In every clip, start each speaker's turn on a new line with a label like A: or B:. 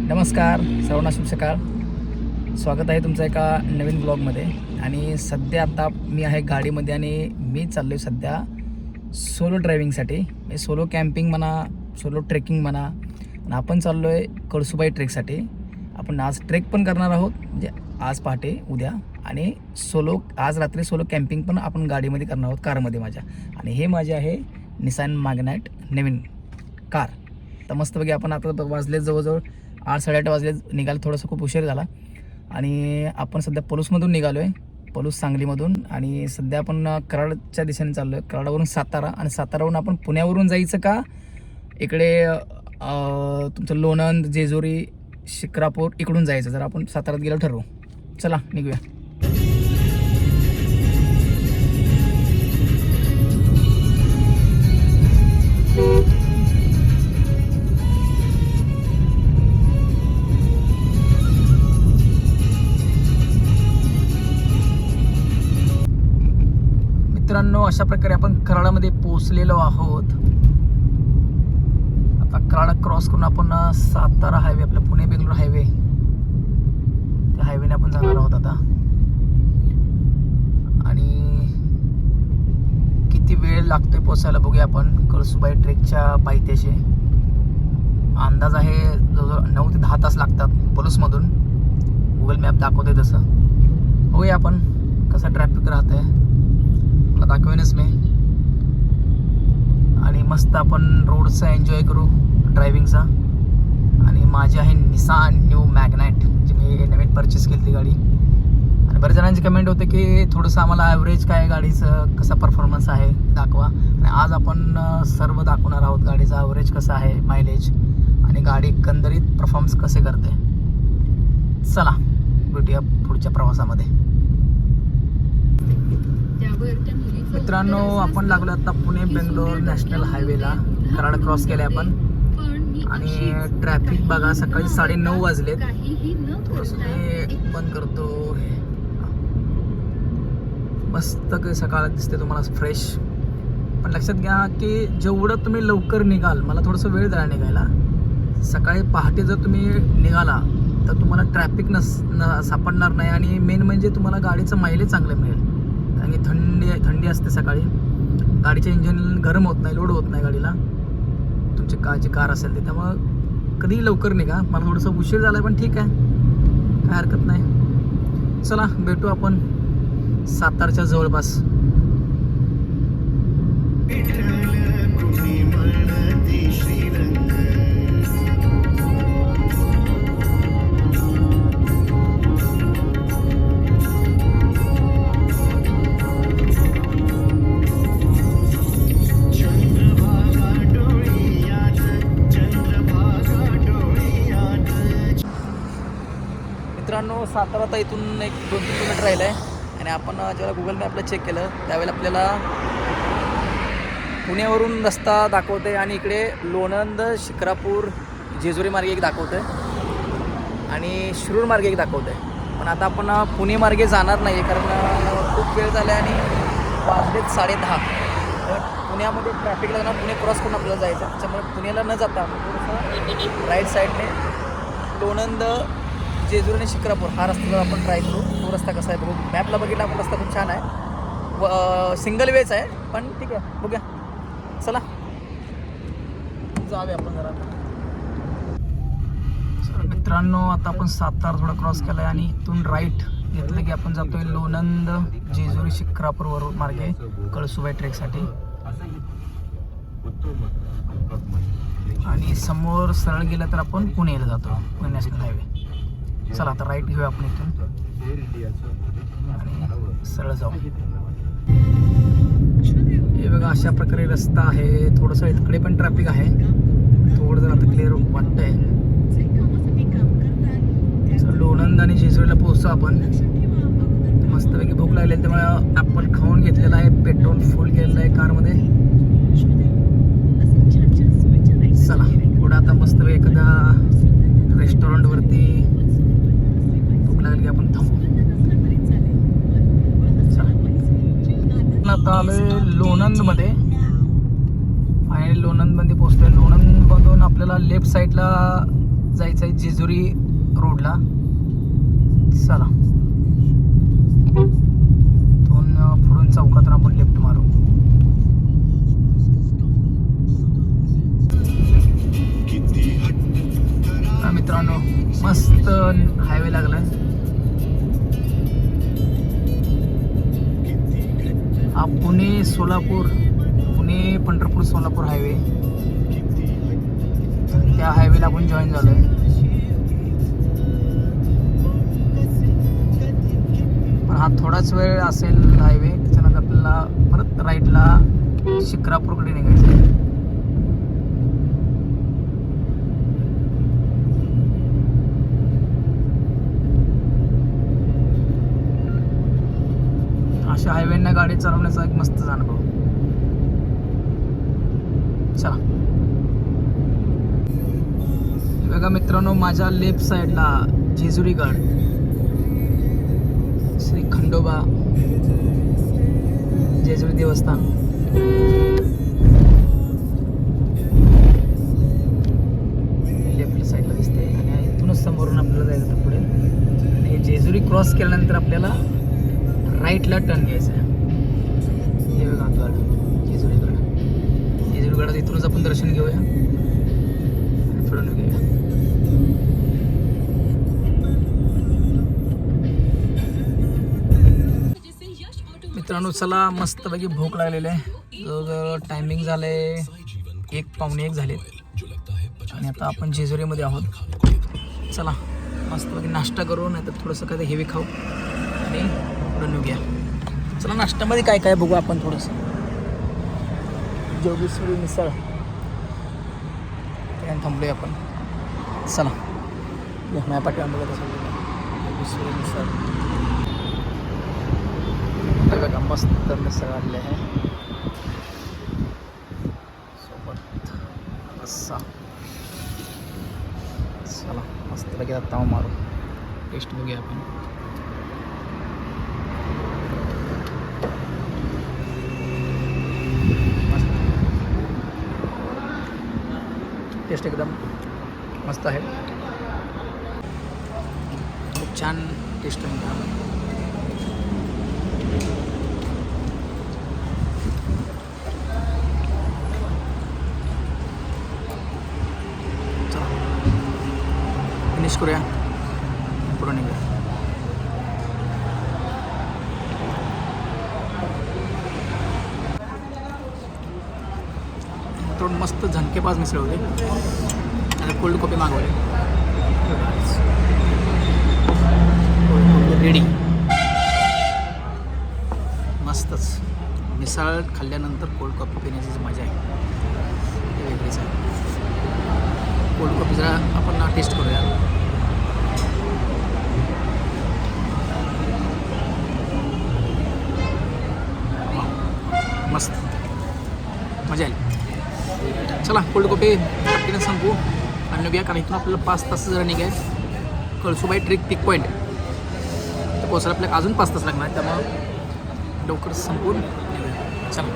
A: नमस्कार सर्वांना, शुभ सकाळ. स्वागत आहे तुमचं एका नवीन ब्लॉगमध्ये. आणि सध्या आता मी आहे गाडीमध्ये आणि मी चाललो आहे सध्या सोलो ड्रायव्हिंगसाठी. म्हणजे सोलो कॅम्पिंग म्हणा, सोलो ट्रेकिंग म्हणा. आणि आपण चाललो आहे कळसुबाई ट्रेकसाठी. आपण आज ट्रेक पण करणार आहोत, म्हणजे आज पहाटे उद्या, आणि आज रात्री सोलो कॅम्पिंग पण आपण गाडीमध्ये करणार आहोत, कारमध्ये माझ्या. आणि हे माझे आहे निसान मॅग्नाइट नवीन कार. तर मस्तपैकी आपण आता वाजले जवळजवळ 8-8:30 वाजले, निघाले. थोडंसं खूप उशीर झाला. आणि आपण सध्या पलूसमधून निघालो आहे, पलूस सांगलीमधून. आणि सध्या आपण कराडच्या दिशेने चाललो आहे, कराडावरून सातारा. आणि सातारावरून आपण पुण्यावरून जायचं का इकडे तुमचं लोणंद, जेजुरी, शिक्रापूर इकडून जायचं. जर आपण साताऱ्यात गेलो ठरवू. चला निघूया. मित्रांनो, अशा प्रकारे आपण कराडामध्ये पोहोचलेलो आहोत. आता कराड क्रॉस करून आपण सातारा हायवे, आपला पुणे बेंगलोर हायवे, त्या हायवेने आपण जाणार आहोत आता. आणि किती वेळ लागतोय पोचायला बघूया आपण कळसुबाई ट्रेकच्या पायथ्याशी. अंदाज आहे जवळजवळ 9 ते 10 तास लागतात पलूसमधून. गुगल मॅप दाखवते तसं. बघूया आपण कसं ट्रॅफिक राहत आहे, मला दाखवेनच मी. आणि मस्त आपण रोडचा एन्जॉय करू, ड्रायव्हिंगचा. आणि माझी आहे निसान न्यू मॅग्नाइट, जी मी नवीन परचेस केली ती गाडी. आणि बऱ्याच जणांची कमेंट होते की थोडंसं आम्हाला ॲव्हरेज काय गाडीचं, कसा परफॉर्मन्स आहे दाखवा. आणि आज आपण सर्व दाखवणार आहोत, गाडीचा ॲव्हरेज कसं आहे, मायलेज, आणि गाडी एकंदरीत परफॉर्मन्स कसे करते. चला भेटूया पुढच्या प्रवासामध्ये. मित्रांनो, आपण लागलो आता पुणे बेंगलोर नॅशनल हायवेला. कराड क्रॉस केले आपण. आणि ट्रॅफिक बघा, सकाळी 9:30 वाजलेत. थोडंसं मी बंद करतो. मस्त काही सकाळ दिसते तुम्हाला, फ्रेश. पण लक्षात घ्या की जेवढं तुम्ही लवकर निघाल, मला थोडंसं वेळ द्या निघायला. सकाळी पहाटे जर तुम्ही निघाला तर तुम्हाला ट्रॅफिक सापडणार नाही. आणि मेन म्हणजे तुम्हाला गाडीचं मायलेज चांगलं मिळेल. कारण की थंडी असते सकाळी, गाडीचे इंजिन गरम होत नाही, लोड होत नाही गाडीला, तुमची कार असेल ते. त्यामुळं कधीही लवकर निघा. मला थोडंसं उशीर झाला पण ठीक आहे, काय हरकत नाही. चला भेटू आपण सातारच्या जवळपास. मित्रांनो, सातारा आता इथून 1-2 किलोमीटर राहिलं आहे. आणि आपण जेव्हा गुगल मॅपला चेक केलं त्यावेळेला आपल्याला पुण्यावरून रस्ता दाखवते आणि इकडे लोणंद, शिक्रापूर, जेजुरी मार्गे एक दाखवतं आहे आणि शिरूर मार्गे एक दाखवतं आहे. पण आता आपण पुणे मार्गे जाणार नाही, कारण खूप वेळ झाला आहे आणि वाजलेत 10:30. तर पुण्यामध्ये ट्रॅफिक लागणार, पुणे क्रॉस करून आपल्याला जायचं. त्याच्यामुळे पुण्याला न जाता थोडंसं राईट साईडने लोणंद, जेजुरी आणि शिक्रापूर हा रस्ता जर आपण ट्राय करू. तो रस्ता कसा आहे बघू. मॅपला बघितला आपण, रस्ता खूप छान आहे, सिंगल वेच आहे, पण ठीक आहे, बघूया. चला जाऊया आपण जरा. मित्रांनो, आता आपण सातारा थोडा क्रॉस केला आहे आणि इथून राईट घेतलं की आपण जातोय लोणंद, जेजुरी, शिक्रापूरवरून मार्गे कळसुबाई ट्रेकसाठी. आणि समोर सरळ गेलं तर आपण पुण्याला जातो, पुणे नॅशनल हायवे. चला आता राईट घेऊया आपण इथून आणि सरळ जाऊ. हे बघा, अशा प्रकारे रस्ता आहे. थोडंसं इकडे पण ट्रॅफिक आहे, थोडं जर आता क्लिअर वाटतंय. लोणंद आणि जेजुरीला पोहोचतो आपण. मस्तपैकी भूक लागली त्यामुळे आपण खाऊन घेतलेलं आहे, पेट्रोल फुल केलेलं आहे कारमध्ये. चला पुढं आता मस्तपैकी एखाद्या रेस्टॉरंटवरती भूक लागली की आपण थांबू. आता आलोय लोणंदमध्ये आणि लोणंदमध्ये पोहोचतोय. लोणंदमधून आपल्याला लेफ्ट साईडला जायचं आहे जेजुरी रोडला. चला पुढून चौकातून आपण लेफ्ट मारू. मित्रांनो मस्त हायवे लागलाय. हा पुणे सोलापूर, पुणे पंढरपूर सोलापूर हायवे. त्या हायवेला आपण जॉईन झालोय. पण हा थोडाच वेळ असेल हायवे, त्याच्यानंतर आपल्याला परत राईटला शिक्रापूरकडे निघायचं आहे. अशा हायवेंना गाडी चालवण्याचा एक मस्त अनुभव. चला बघा मित्रांनो, माझ्या लेफ्ट साईडला जेजुरी गड, श्री खंडोबा जेजुरी देवस्थान. लेफ्ट साईडला दिसते आणि इथूनच समोरून आपल्याला जायचं तर पुढे. आणि जेजुरी क्रॉस केल्यानंतर आपल्याला राईटला टर्न घ्यायचा आहे. हे बघा गड, जेजुरी गड. जेजुरी गडाचं इथूनच आपण दर्शन घेऊया आणि फिरून घेऊया. मित्रांनो चला, मस्तपैकी भूक लागलेली आहे. जवळजवळ टायमिंग झालं आहे 1:15 झालेत आणि आता आपण जेजुरीमध्ये आहोत. चला मस्तपैकी नाश्ता करू, नाही तर थोडंसं काही हेवी खाऊ आणि पुढे निघूया. चला नाश्त्यामध्ये काय काय बघू आपण थोडंसं. जोगेश्वरी मिसळ त्याने थांबलोय आपण. चला माझ्या पाठीवर बघत असेल जोगेश्वरी मिसळ. बघा मस्त मिसळ आलेली आहे सोबत रस्सा. चला मस्तपैकी आता ताव मारू, टेस्ट बघूया आपण. टेस्ट एकदम मस्त आहे, खूप छान टेस्ट आहे. फिनिश करूया, पुढे निघूया. थोडं मस्त झणकेबाज मिसळ होते आणि कोल्ड कॉफी मागवली. रेडी मस्तच. मिसळ खाल्ल्यानंतर कोल्ड कॉफी पिण्याची जी मजा आहे ती वेगळीच आहे. कोल्ड कॉफी जरा आपण टेस्ट करूया. मस्त मजा आली. चला कोल्ड कॉफी पटकीनं संपू आणि निघूया, कारण इथून आपल्याला 5 तास जरा निघाय. कळसुबाई ट्रिक पिक पॉईंट तर पोचायला आपल्याला अजून 5 तास लागणार, त्यामुळं लवकर संपून निघूया. चला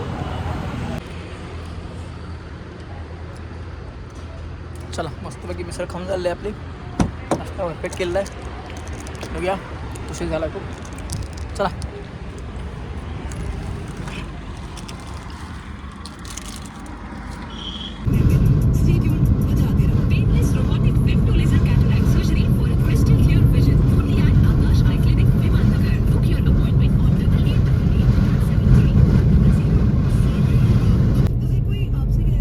A: चला मस्तपैकी मिसळ खाऊन झाली आपली. नाश्ता परफेक्ट केलेला आहे. बघूया, उशीर झाला खूप. चला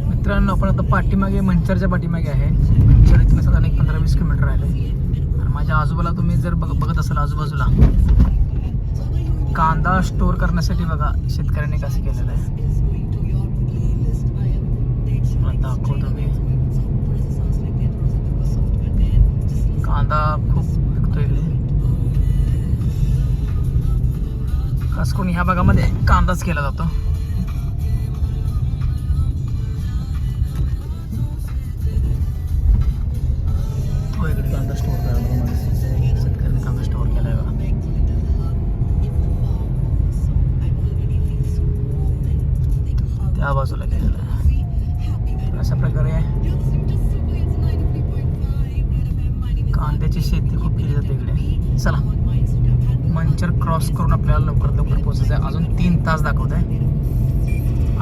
A: मित्रांनो, आपण आता पाठीमागे मंचरच्या पाठीमागे आहे. मंचर इथनं साधारण 15-20 किलोमीटर राहिले. आणि माझ्या आजूबाजूला तुम्ही जर बघत असाल, आजूबाजूला कांदा स्टोअर करण्यासाठी बघा शेतकऱ्यांनी कसं केलेलं आहे. मला दाखवतो मी. कांदा खूप विकतो इकडे, खास करून ह्या भागामध्ये कांदाच केला जातो. इकडे कांदा स्टोअर करायला शेतकऱ्यांनी कांदा स्टोअर केला आहे बघा. त्या बाजूला केलेलं आहे. अशा प्रकारे कांद्याची शेती खूप केली जाते इकडे. चला मंचर क्रॉस करून आपल्याला लवकरात लवकर पोचायचं आहे. अजून 3 तास दाखवत आहे.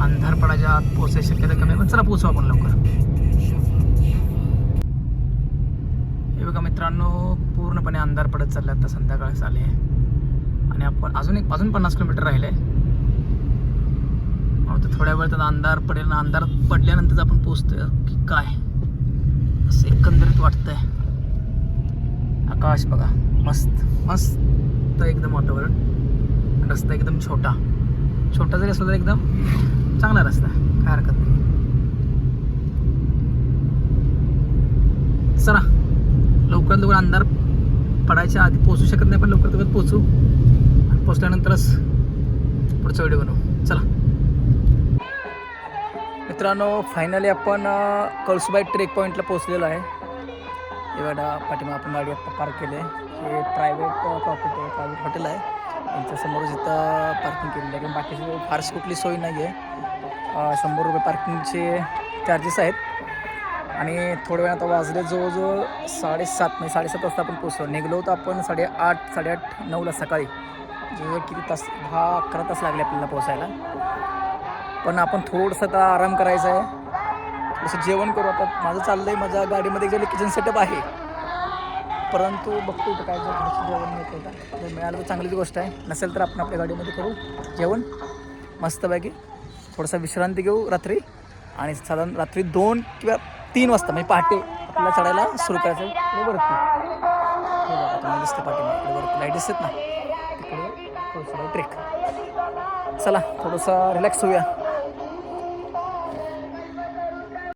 A: अंधार पडायच्या आत पोचायची शक्यता कमी आहे, पण चला पोचू आपण लवकर. हे बघा मित्रांनो, पूर्णपणे अंधार पडत चालला. आता संध्याकाळ झाली आहे आणि आपण अजून 50 किलोमीटर राहिले. तर थोड्या वेळात अंधार पडेल ना. अंधार पडल्यानंतरच आपण पोचतोय की काय असं एकंदरीत वाटतंय. आकाश बघा, मस्त मस्त एकदम वातावरण. रस्ता एकदम छोटा जरी असला तरी एकदम चांगला रस्ता, काय हरकत नाही. चला लवकरात लवकर, अंधार पडायच्या आधी पोचू शकत नाही पण लवकरात लवकर पोचू आणि पोचल्यानंतरच पुढचा व्हिडिओ बनवू. चला मित्रांनो, फायनली आपण कळसुबाई ट्रेक पॉईंटला पोचलेलो आहे. एवढा पाठीमागे आपण गाडी आता पार्क केली आहे. हे प्रायव्हेट प्रॉपर्टी आहे, प्रायव्हेट हॉटेल आहे. यांच्यासमोरच इथं पार्किंग केलेलं आहे. बाकीची फारशी कुठली सोय नाही आहे. 100 रुपये पार्किंगचे चार्जेस आहेत. आणि थोड्या वेळ आता वाजले जवळजवळ 7:30 वाजता आपण पोचलो. निघलो होतो आपण 8:30 9ला सकाळी. जवळजवळ किती तास, 10-11 तास लागले आपल्याला पोचायला. पण आपण थोडंसं आता आराम करायचा आहे, थोडंसं जेवण करू. आता माझं चाललं आहे, माझ्या गाडीमध्ये गेलं किचन सेटअप आहे, परंतु बघतो इथं काय जर थोडंसं जेवण मिळतं होतं. जर मिळालं तर चांगलीच गोष्ट आहे, नसेल तर आपण आपल्या गाडीमध्ये करू जेवण मस्तपैकी. थोडासा विश्रांती घेऊ रात्री आणि साधारण रात्री 2 किंवा 3 वाजता म्हणजे पहाटे आपल्याला चढायला सुरू करायचं आहे वरती. हे बघा तुम्हाला दिसतं पाठीमागे वरती लाईट दिसतात ना, तिकडे ट्रेक. चला थोडंसं रिलॅक्स होऊया.